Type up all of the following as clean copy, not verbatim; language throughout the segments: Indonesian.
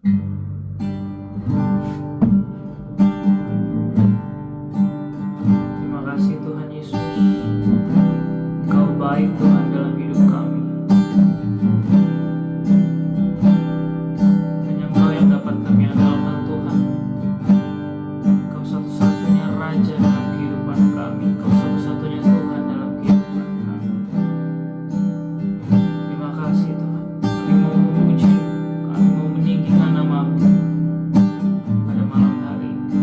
Terima kasih Tuhan Yesus, Engkau baik Tuhan dalam hidup kami. Hanya Engkau yang dapat kami andalkan Tuhan. Engkau satu-satunya Raja dalam kehidupan kami. Engkau satu-satunya Tuhan dalam kehidupan kami. Terima kasih Tuhan. Kami mau memuji, kami mau meninggikan nama-Mu pada malam hari ini.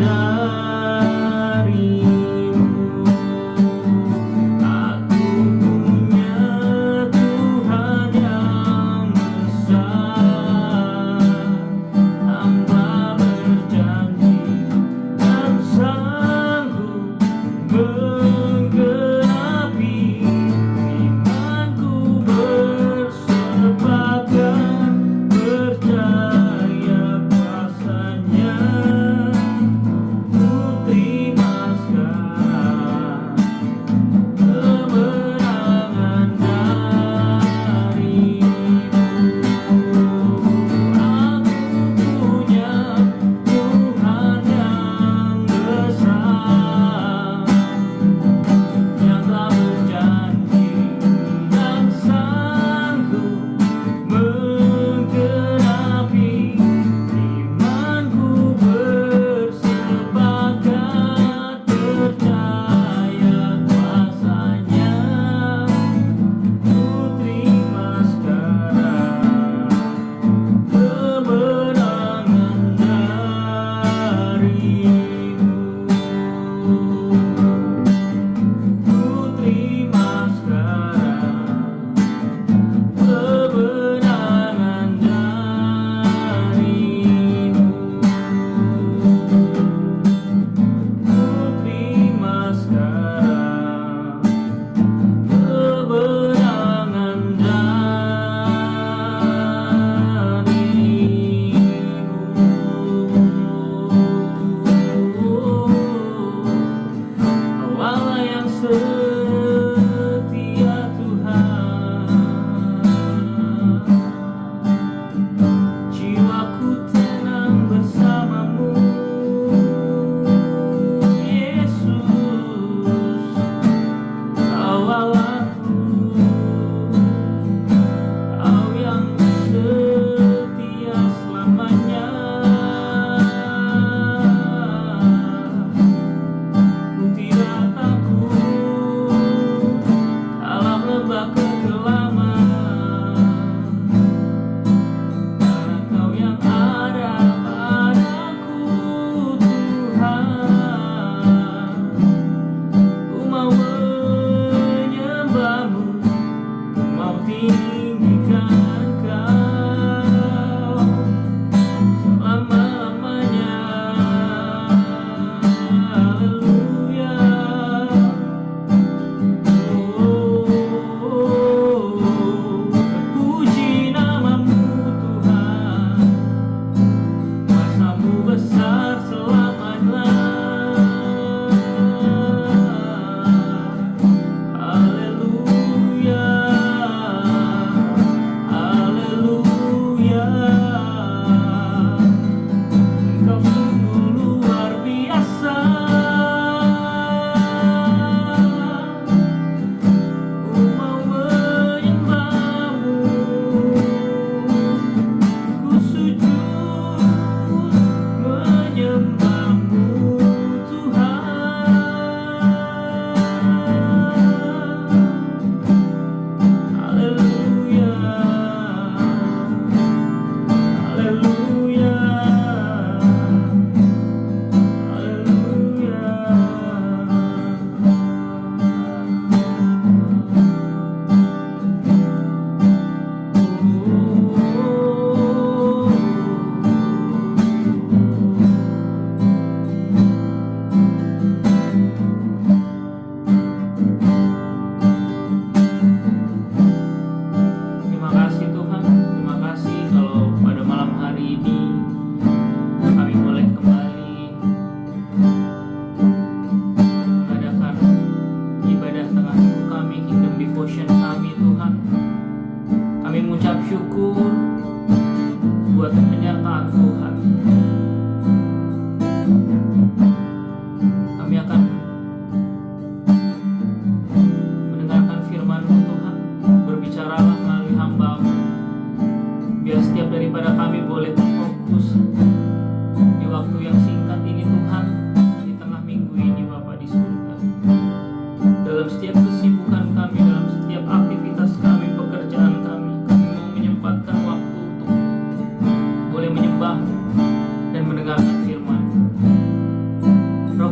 darimu. Aku punya Tuhan yang besar, Hamba berjanji dan sanggup menggenapi imanku, bersepakat percaya kuasa-Nya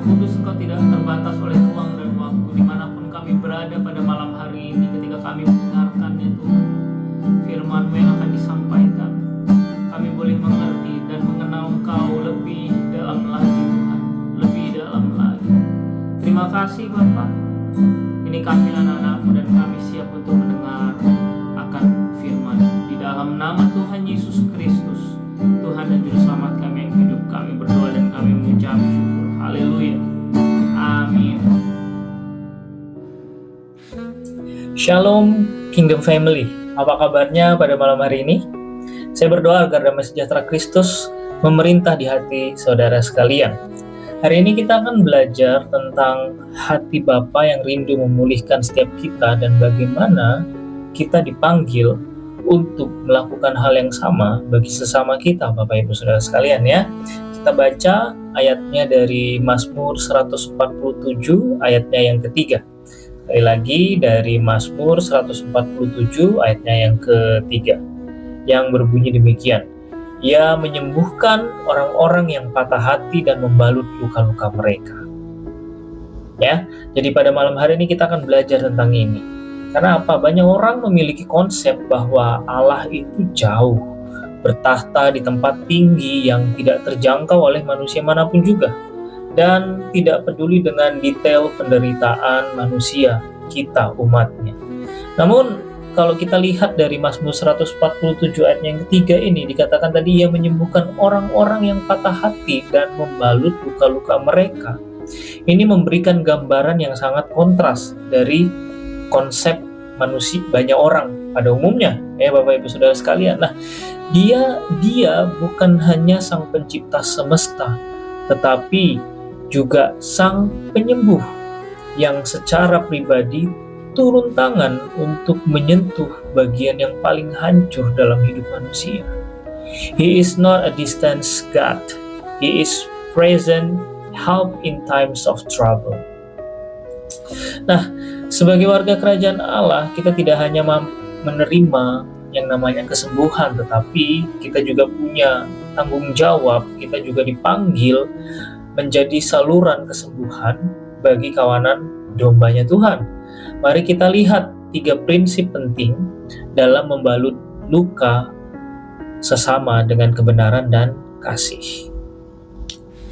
Kudus, Engkau tidak terbatas oleh ruang dan waktu. Dimanapun kami berada pada malam hari ini, ketika kami mendengarkannya Tuhan, firman-Mu yang akan disampaikan, kami boleh mengerti dan mengenal Engkau lebih dalam lagi Tuhan, lebih dalam lagi. Terima kasih Bapak. Ini kami anak-anak-Mu dan kami siap untuk mendengar akan firman. Di dalam nama Tuhan Yesus Kristus, Tuhan dan Juru Selamat kami yang hidup, kami berdoa dan kami mengucap syukur. Haleluya. Amin. Shalom Kingdom Family. Apa kabarnya pada malam hari ini? Saya berdoa agar damai sejahtera Kristus memerintah di hati saudara sekalian. Hari ini kita akan belajar tentang hati Bapa yang rindu memulihkan setiap kita dan bagaimana kita dipanggil untuk melakukan hal yang sama bagi sesama kita, Bapak Ibu Saudara sekalian ya. Kita baca ayatnya dari Mazmur 147 ayatnya yang ketiga. Sekali lagi dari Mazmur 147 ayatnya yang ketiga, yang berbunyi demikian. Ia menyembuhkan orang-orang yang patah hati dan membalut luka-luka mereka. Ya, jadi pada malam hari ini kita akan belajar tentang ini. Karena apa? Banyak orang memiliki konsep bahwa Allah itu jauh, bertahta di tempat tinggi yang tidak terjangkau oleh manusia manapun juga, dan tidak peduli dengan detail penderitaan manusia, kita umatnya. Namun kalau kita lihat dari Mazmur 147 ayat yang ketiga ini, dikatakan tadi ia menyembuhkan orang-orang yang patah hati dan membalut luka-luka mereka. Ini memberikan gambaran yang sangat kontras dari konsep manusia banyak orang pada umumnya, ya Bapak Ibu Saudara sekalian. Nah, dia bukan hanya sang pencipta semesta, tetapi juga sang penyembuh yang secara pribadi turun tangan untuk menyentuh bagian yang paling hancur dalam hidup manusia. He is not a distant God. He is present help in times of trouble. Nah, sebagai warga kerajaan Allah, kita tidak hanya menerima yang namanya kesembuhan, tetapi kita juga punya tanggung jawab. Kita juga dipanggil menjadi saluran kesembuhan bagi kawanan dombanya Tuhan. Mari kita lihat 3 prinsip penting dalam membalut luka sesama dengan kebenaran dan kasih.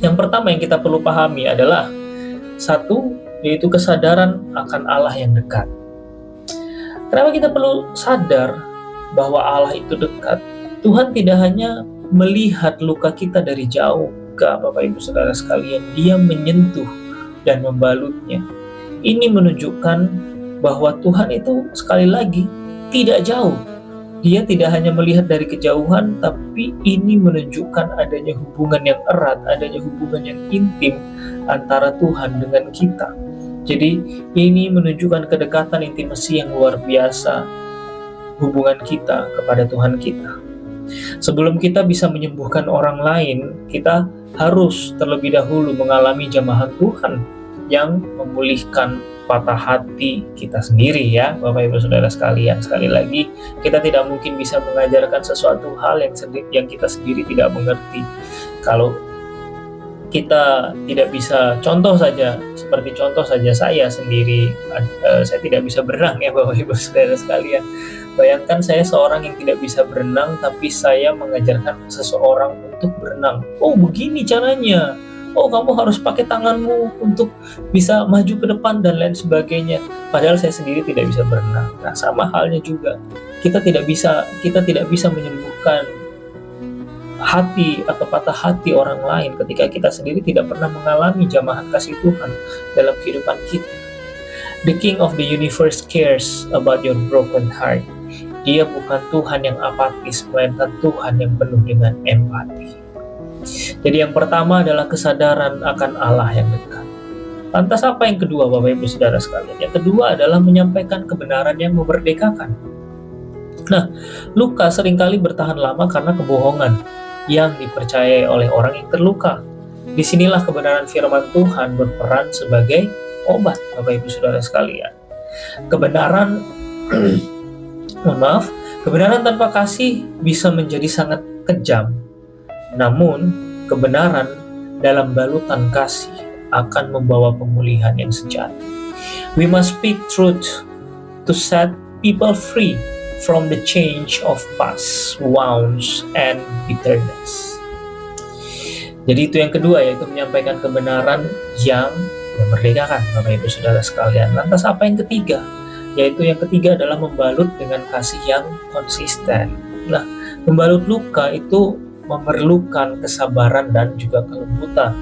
Yang pertama yang kita perlu pahami adalah 1, yaitu kesadaran akan Allah yang dekat. Kenapa kita perlu sadar bahwa Allah itu dekat? Tuhan tidak hanya melihat luka kita dari jauh, Bapak Ibu Saudara sekalian, Dia menyentuh dan membalutnya. Ini menunjukkan bahwa Tuhan itu sekali lagi tidak jauh. Dia tidak hanya melihat dari kejauhan, tapi ini menunjukkan adanya hubungan yang erat, adanya hubungan yang intim antara Tuhan dengan kita. Jadi ini menunjukkan kedekatan intimasi yang luar biasa hubungan kita kepada Tuhan kita. Sebelum kita bisa menyembuhkan orang lain, kita harus terlebih dahulu mengalami jamahan Tuhan yang memulihkan patah hati kita sendiri ya Bapak Ibu Saudara sekalian. Sekali lagi, kita tidak mungkin bisa mengajarkan sesuatu hal yang kita sendiri tidak mengerti. Kalau kita tidak bisa, seperti contoh saja saya sendiri, saya tidak bisa berenang ya Bapak Ibu Saudara sekalian. Bayangkan saya seorang yang tidak bisa berenang, tapi saya mengajarkan seseorang untuk berenang. Oh, begini caranya. Oh, kamu harus pakai tanganmu untuk bisa maju ke depan dan lain sebagainya. Padahal saya sendiri tidak bisa berenang. Nah, sama halnya juga. Kita tidak bisa menyembuhkan hati atau patah hati orang lain ketika kita sendiri tidak pernah mengalami jamahan kasih Tuhan dalam kehidupan kita. The King of the Universe cares about your broken heart. Dia bukan Tuhan yang apatis, melainkan Tuhan yang penuh dengan empati. Jadi yang pertama adalah kesadaran akan Allah yang dekat. Lantas apa yang kedua Bapak Ibu Saudara sekalian? Yang kedua adalah menyampaikan kebenaran yang memerdekakan. Nah, luka seringkali bertahan lama karena kebohongan yang dipercayai oleh orang yang terluka. Disinilah kebenaran firman Tuhan berperan sebagai obat Bapak Ibu Saudara sekalian. Kebenaran kebenaran tanpa kasih bisa menjadi sangat kejam. Namun, kebenaran dalam balutan kasih akan membawa pemulihan yang sejati. We must speak truth to set people free from the change of past wounds and bitterness. Jadi itu yang kedua, yaitu menyampaikan kebenaran yang memerdekakan, Bapak Ibu Saudara sekalian. Lantas apa yang ketiga? Yaitu yang ketiga adalah membalut dengan kasih yang konsisten. Nah, membalut luka itu memerlukan kesabaran dan juga kelembutan.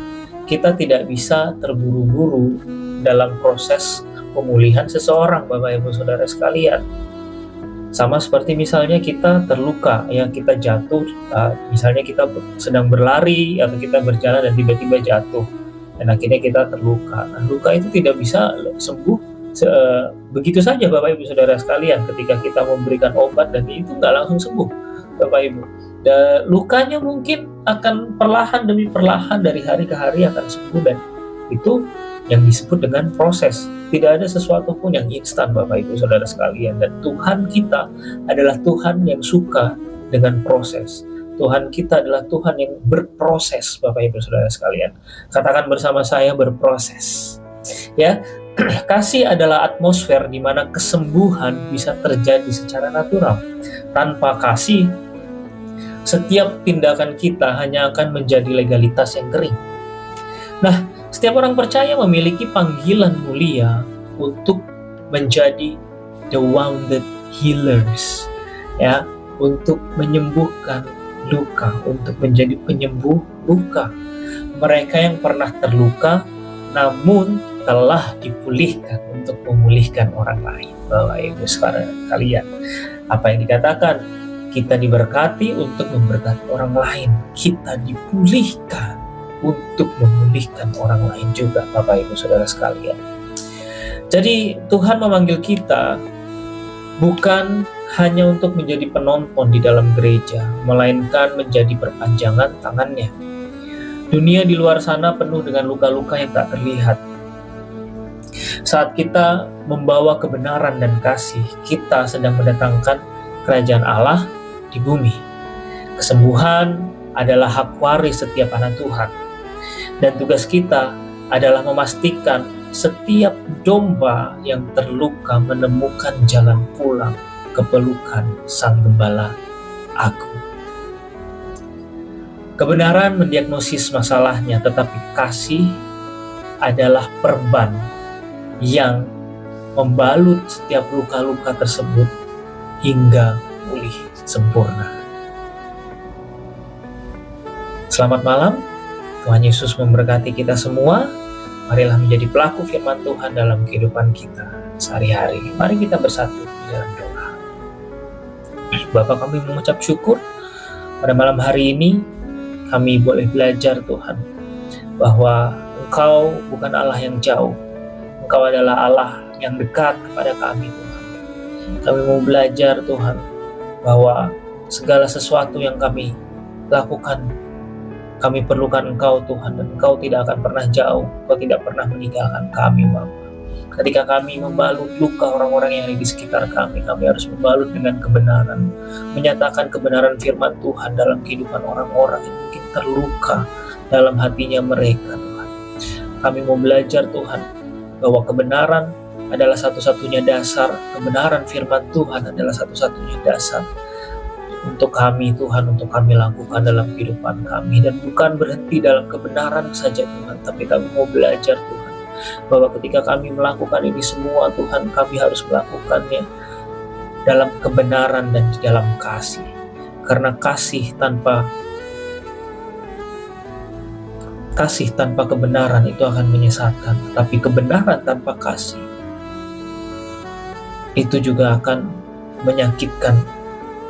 Kita tidak bisa terburu-buru dalam proses pemulihan seseorang, Bapak Ibu Saudara sekalian. Sama seperti misalnya kita terluka, ya kita jatuh, misalnya kita sedang berlari atau kita berjalan dan tiba-tiba jatuh, dan akhirnya kita terluka. Nah, luka itu tidak bisa sembuh begitu saja, Bapak Ibu Saudara sekalian. Ketika kita memberikan obat dan itu nggak langsung sembuh, Bapak Ibu. Dan lukanya mungkin akan perlahan demi perlahan dari hari ke hari akan sembuh, dan itu yang disebut dengan proses. Tidak ada sesuatu pun yang instan, Bapak Ibu Saudara sekalian. Dan Tuhan kita adalah Tuhan yang suka dengan proses. Tuhan kita adalah Tuhan yang berproses, Bapak Ibu Saudara sekalian. Katakan bersama saya, berproses. Ya, kasih adalah atmosfer di mana kesembuhan bisa terjadi secara natural. Tanpa kasih, setiap tindakan kita hanya akan menjadi legalitas yang kering. Nah, setiap orang percaya memiliki panggilan mulia untuk menjadi the wounded healers, ya, untuk menyembuhkan luka, untuk menjadi penyembuh luka. Mereka yang pernah terluka namun telah dipulihkan untuk memulihkan orang lain. Bapak Ibu sekalian, apa yang dikatakan? Kita diberkati untuk memberkati orang lain. Kita dipulihkan untuk memulihkan orang lain juga, Bapak Ibu Saudara sekalian. Jadi Tuhan memanggil kita bukan hanya untuk menjadi penonton di dalam gereja, melainkan menjadi perpanjangan tangannya. Dunia di luar sana penuh dengan luka-luka yang tak terlihat. Saat kita membawa kebenaran dan kasih, kita sedang mendatangkan kerajaan Allah di bumi. Kesembuhan adalah hak waris setiap anak Tuhan. Dan tugas kita adalah memastikan setiap domba yang terluka menemukan jalan pulang ke pelukan Sang Gembala Agung. Kebenaran mendiagnosis masalahnya, tetapi kasih adalah perban yang membalut setiap luka-luka tersebut hingga pulih sempurna. Selamat malam. Tuhan Yesus memberkati kita semua. Marilah menjadi pelaku firman Tuhan dalam kehidupan kita sehari-hari. Mari kita bersatu di dalam doa. Bapa, kami mengucap syukur pada malam hari ini kami boleh belajar, Tuhan, bahwa Engkau bukan Allah yang jauh. Engkau adalah Allah yang dekat kepada kami, Tuhan. Kami mau belajar, Tuhan, bahwa segala sesuatu yang kami lakukan, kami perlukan Engkau, Tuhan, dan Engkau tidak akan pernah jauh. Engkau tidak pernah meninggalkan kami, Bapa. Ketika kami membalut luka orang-orang yang ada di sekitar kami harus membalut dengan kebenaran, menyatakan kebenaran firman Tuhan dalam kehidupan orang-orang yang mungkin terluka dalam hatinya mereka, Tuhan. Kami mau belajar, Tuhan, bahwa kebenaran adalah satu-satunya dasar, kebenaran firman Tuhan adalah satu-satunya dasar untuk kami, Tuhan, untuk kami lakukan dalam kehidupan kami. Dan bukan berhenti dalam kebenaran saja, Tuhan, tapi kami mau belajar, Tuhan, bahwa ketika kami melakukan ini semua, Tuhan, kami harus melakukannya dalam kebenaran dan di dalam kasih. Karena kasih tanpa kebenaran itu akan menyesatkan, tapi kebenaran tanpa kasih itu juga akan menyakitkan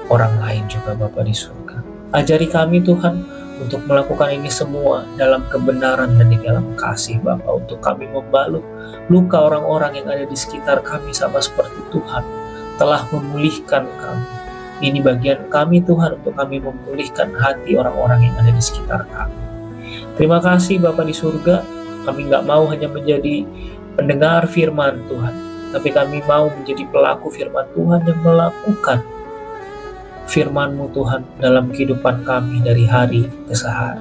orang lain juga, Bapa di surga. Ajari kami, Tuhan, untuk melakukan ini semua dalam kebenaran dan di dalam kasih, Bapa, untuk kami membalut luka orang-orang yang ada di sekitar kami, sama seperti Tuhan telah memulihkan kami. Ini bagian kami, Tuhan, untuk kami memulihkan hati orang-orang yang ada di sekitar kami. Terima kasih, Bapa di surga. Kami nggak mau hanya menjadi pendengar firman Tuhan, tapi kami mau menjadi pelaku firman Tuhan yang melakukan firman-Mu, Tuhan, dalam kehidupan kami dari hari ke hari.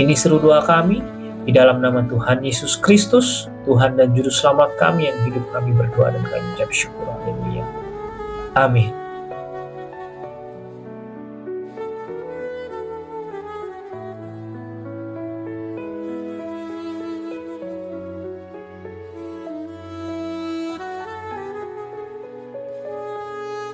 Ini seru doa kami Di dalam nama Tuhan Yesus Kristus, Tuhan dan Juru Selamat kami yang hidup, kami berdoa dan kami ucap syukur. Haleluya. Amin.